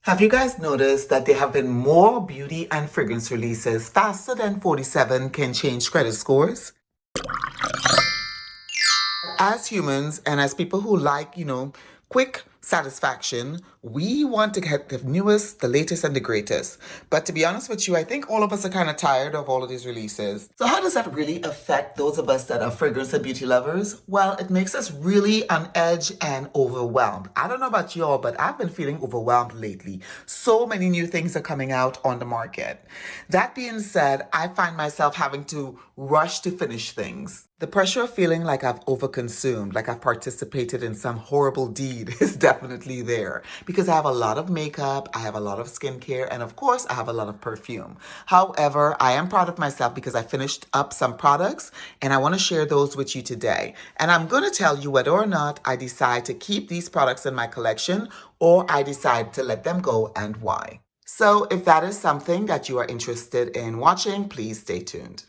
Have you guys noticed that there have been more beauty and fragrance releases faster than 47 can change credit scores? As humans and as people who like, quick satisfaction, we want to get the newest, the latest, and the greatest. But to be honest with you, I think all of us are kind of tired of all of these releases. So how does that really affect those of us that are fragrance and beauty lovers? Well, it makes us really on edge and overwhelmed. I don't know about y'all, but I've been feeling overwhelmed lately. So many new things are coming out on the market. That being said, I find myself having to rush to finish things. The pressure of feeling like I've overconsumed, like I've participated in some horrible deed is definitely there because I have a lot of makeup, I have a lot of skincare, and of course, I have a lot of perfume. However, I am proud of myself because I finished up some products and I want to share those with you today. And I'm going to tell you whether or not I decide to keep these products in my collection or I decide to let them go and why. So if that is something that you are interested in watching, please stay tuned.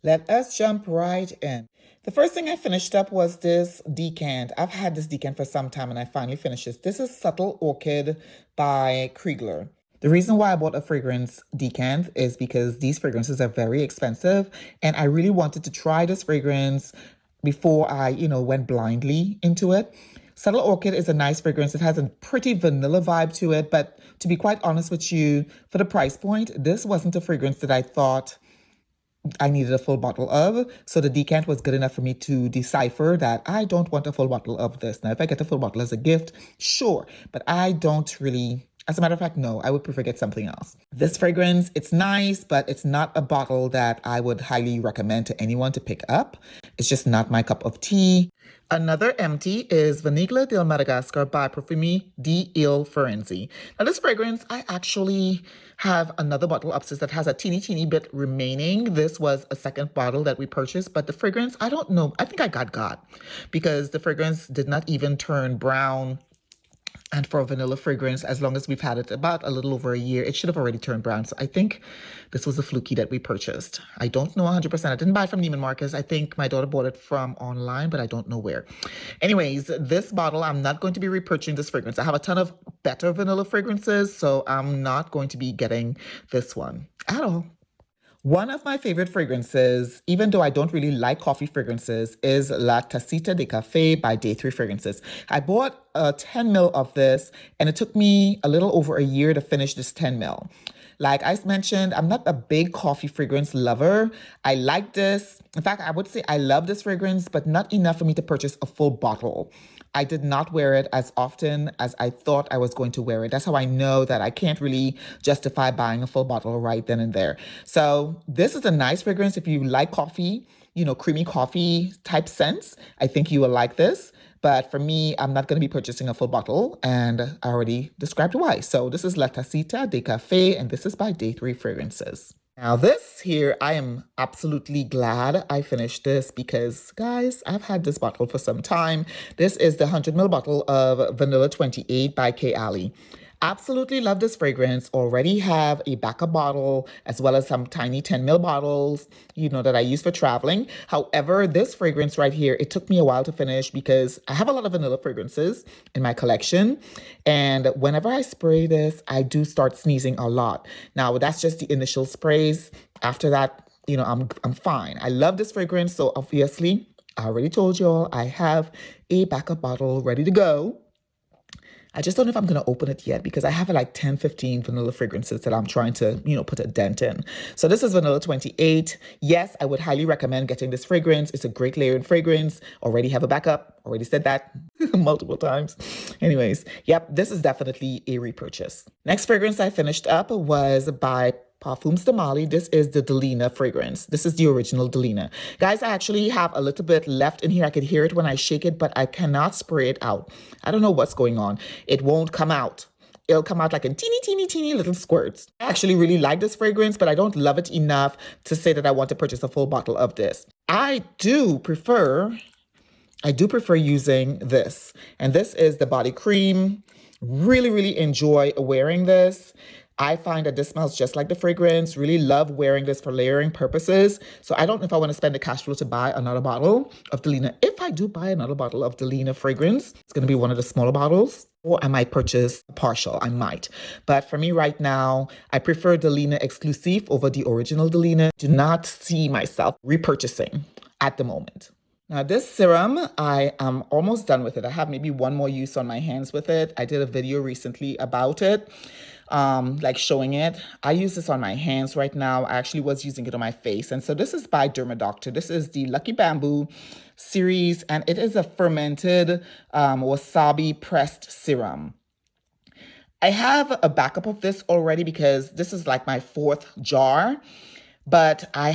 Let us jump right in. The first thing I finished up was this decant. I've had this decant for some time and I finally finished this. This is Subtle Orchid by Kriegler. The reason why I bought a fragrance decant is because these fragrances are very expensive and I really wanted to try this fragrance before I, went blindly into it. Subtle Orchid is a nice fragrance. It has a pretty vanilla vibe to it, but to be quite honest with you, for the price point, this wasn't a fragrance that I thought I needed a full bottle of. So the decant was good enough for me to decipher that I don't want a full bottle of this. Now, if I get a full bottle as a gift, sure, but I don't really. As a matter of fact, no, I would prefer get something else. This fragrance, it's nice, but it's not a bottle that I would highly recommend to anyone to pick up. It's just not my cup of tea. Another empty is Vanilla del Madagascar by Perfume d'Ile Firenze. Now this fragrance, I actually have another bottle upstairs that has a teeny bit remaining. This was a second bottle that we purchased, but the fragrance, I don't know. I think I got because the fragrance did not even turn brown. And for a vanilla fragrance, as long as we've had it about a little over a year, it should have already turned brown. So I think this was a fluky that we purchased. I don't know 100%. I didn't buy it from Neiman Marcus. I think my daughter bought it from online, but I don't know where. Anyways, this bottle, I'm not going to be repurchasing this fragrance. I have a ton of better vanilla fragrances, so I'm not going to be getting this one at all. One of my favorite fragrances, even though I don't really like coffee fragrances, is La Tacita de Café by Day 3 Fragrances. I bought a 10 ml of this, and it took me a little over a year to finish this 10 ml. Like I mentioned, I'm not a big coffee fragrance lover. I like this. In fact, I would say I love this fragrance, but not enough for me to purchase a full bottle. I did not wear it as often as I thought I was going to wear it. That's how I know that I can't really justify buying a full bottle right then and there. So this is a nice fragrance. If you like coffee, creamy coffee type scents, I think you will like this. But for me, I'm not going to be purchasing a full bottle, and I already described why. So this is La Tacita de Café, and this is by Day 3 Fragrances. Now this here, I am absolutely glad I finished this because, guys, I've had this bottle for some time. This is the 100 ml bottle of Vanilla 28 by K. Ali. Absolutely love this fragrance. Already have a backup bottle as well as some tiny 10 ml bottles, that I use for traveling. However, this fragrance right here, it took me a while to finish because I have a lot of vanilla fragrances in my collection. And whenever I spray this, I do start sneezing a lot. Now, that's just the initial sprays. After that, I'm fine. I love this fragrance. So obviously, I already told you all I have a backup bottle ready to go. I just don't know if I'm going to open it yet because I have like 10, 15 vanilla fragrances that I'm trying to, put a dent in. So this is Vanilla 28. Yes, I would highly recommend getting this fragrance. It's a great layering fragrance. Already have a backup. Already said that multiple times. Anyways, yep, this is definitely a repurchase. Next fragrance I finished up was by Parfums de Mali. This is the Delina fragrance. This is the original Delina. Guys, I actually have a little bit left in here. I could hear it when I shake it, but I cannot spray it out. I don't know what's going on. It won't come out. It'll come out like in teeny little squirts. I actually really like this fragrance, but I don't love it enough to say that I want to purchase a full bottle of this. I do prefer using this. And this is the body cream. Really enjoy wearing this. I find that this smells just like the fragrance. Really love wearing this for layering purposes. So I don't know if I want to spend the cash flow to buy another bottle of Delina. If I do buy another bottle of Delina fragrance, it's going to be one of the smaller bottles. Or I might purchase a partial. I might. But for me right now, I prefer Delina Exclusive over the original Delina. Do not see myself repurchasing at the moment. Now this serum, I am almost done with it. I have maybe one more use on my hands with it. I did a video recently about it, like showing it. I use this on my hands right now. I actually was using it on my face. And so this is by Dermadoctor. This is the Lucky Bamboo series, and it is a fermented wasabi pressed serum. I have a backup of this already because this is like my 4th jar. But I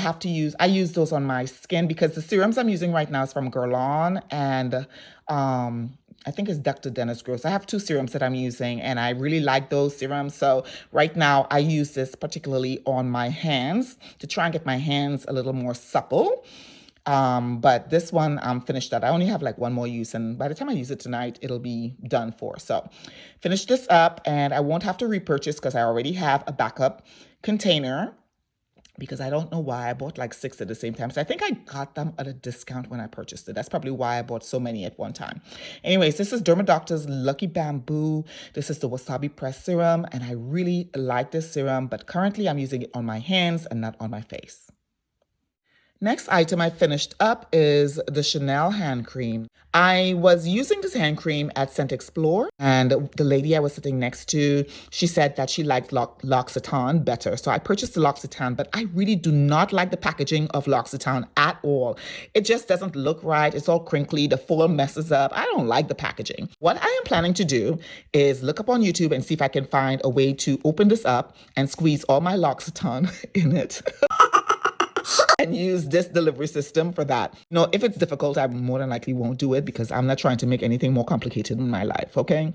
use those on my skin because the serums I'm using right now is from Guerlain and I think it's Dr. Dennis Gross. I have 2 serums that I'm using and I really like those serums. So right now I use this particularly on my hands to try and get my hands a little more supple. But this one I'm finished that. I only have like one more use, and by the time I use it tonight, it'll be done for. So finish this up and I won't have to repurchase because I already have a backup container. Because I don't know why I bought like 6 at the same time. So I think I got them at a discount when I purchased it. That's probably why I bought so many at one time. Anyways, this is Dermadoctor's Lucky Bamboo. This is the Wasabi Press Serum. And I really like this serum. But currently I'm using it on my hands and not on my face. Next item I finished up is the Chanel hand cream. I was using this hand cream at Scent Explore, and the lady I was sitting next to, she said that she liked L'Occitane better. So I purchased the L'Occitane, but I really do not like the packaging of L'Occitane at all. It just doesn't look right. It's all crinkly. The foil messes up. I don't like the packaging. What I am planning to do is look up on YouTube and see if I can find a way to open this up and squeeze all my L'Occitane in it. And use this delivery system for that. You know, if it's difficult, I more than likely won't do it because I'm not trying to make anything more complicated in my life, okay?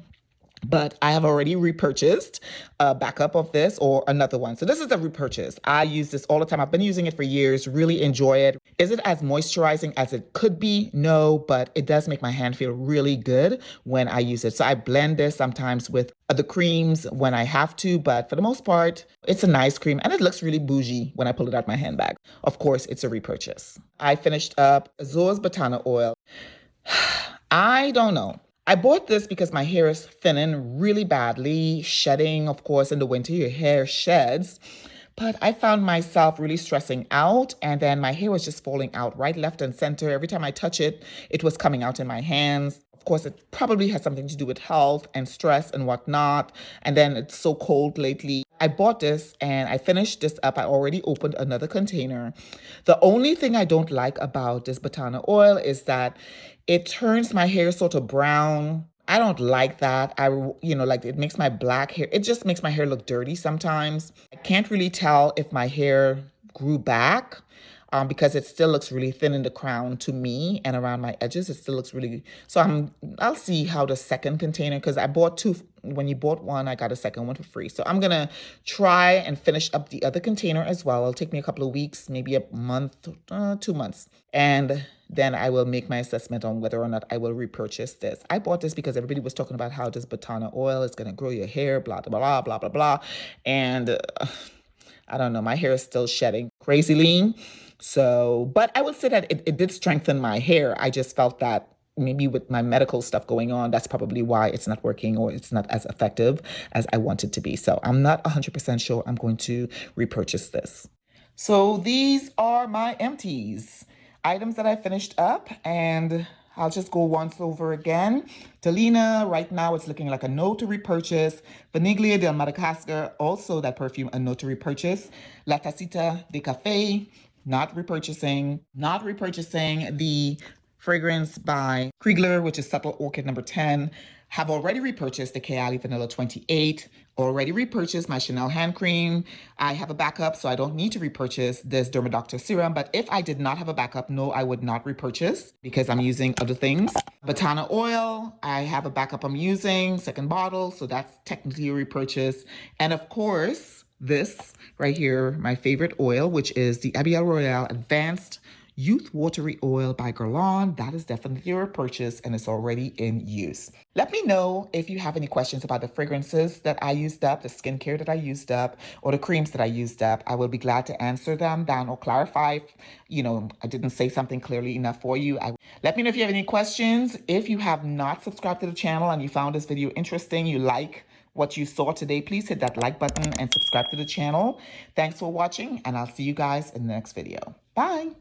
But I have already repurchased a backup of this or another one. So this is a repurchase. I use this all the time. I've been using it for years, really enjoy it. Is it as moisturizing as it could be? No, but it does make my hand feel really good when I use it. So I blend this sometimes with other creams when I have to, but for the most part, it's a nice cream and it looks really bougie when I pull it out my handbag. Of course, it's a repurchase. I finished up Zoa's Botana oil. I don't know. I bought this because my hair is thinning really badly, shedding, of course, in the winter, your hair sheds. But I found myself really stressing out, and then my hair was just falling out right, left, and center. Every time I touch it, it was coming out in my hands. Of course, it probably has something to do with health and stress and whatnot. And then it's so cold lately. I bought this and I finished this up. I already opened another container. The only thing I don't like about this Botana oil is that it turns my hair sort of brown. I don't like that. Like it makes my black hair, it just makes my hair look dirty sometimes. I can't really tell if my hair grew back because it still looks really thin in the crown to me, and around my edges it still looks really, so I'll see how the second container, because I bought 2. When you bought one, I got a second one for free. So I'm gonna try and finish up the other container as well. It'll take me a couple of weeks, maybe a month, 2 months. And then I will make my assessment on whether or not I will repurchase this. I bought this because everybody was talking about how this Botana oil is gonna grow your hair, blah, blah, blah, blah, blah, blah. And I don't know, my hair is still shedding crazily. So, but I would say that it did strengthen my hair. I just felt that maybe with my medical stuff going on, that's probably why it's not working or it's not as effective as I want it to be. So I'm not 100% sure I'm going to repurchase this. So these are my empties, items that I finished up, and I'll just go once over again. Delina, right now it's looking like a no to repurchase. Vaniglia del Madagascar, also that perfume, a no to repurchase. La Tacita de Café, not repurchasing. Not repurchasing the fragrance by Kriegler, which is Subtle Orchid number 10. Have already repurchased the Kayali Vanilla 28. Already repurchased my Chanel hand cream. I have a backup, so I don't need to repurchase this Dermadoctor serum. But if I did not have a backup, no, I would not repurchase because I'm using other things. Botana oil, I have a backup I'm using, second bottle, so that's technically a repurchase. And of course, this right here, my favorite oil, which is the Abiel Royale Advanced Youth Watery Oil by Guerlain. That is definitely a purchase and it's already in use. Let me know if you have any questions about the fragrances that I used up, the skincare that I used up, or the creams that I used up. I will be glad to answer them down or clarify if, I didn't say something clearly enough for you. Let me know if you have any questions. If you have not subscribed to the channel and you found this video interesting, you like what you saw today, please hit that like button and subscribe to the channel. Thanks for watching, and I'll see you guys in the next video. Bye.